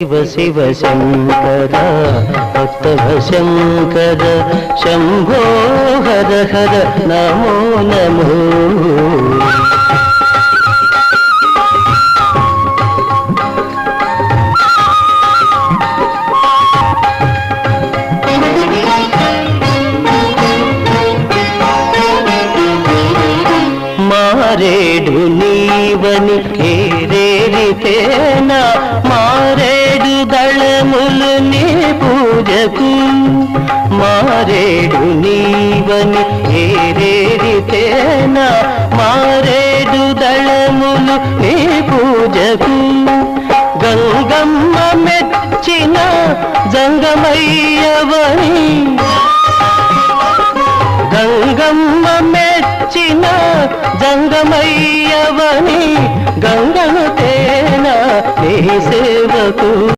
శివ శివ శంకర భక్తవ శంకర శంభో హర హర నమో నమో. మారేడు నీవని ఏరేరితేనా మారేడు దళములు నీ పూజకు. మారేడు నీవని ఏరేరితేనా మారేడు దళములు నీ పూజకు. గంగమ్మ మెచ్చిన జంగమయ్యవని గంగమ్మ మెచ్చిన జంగమయ్యవని గంగను తేన నీ సేవకు.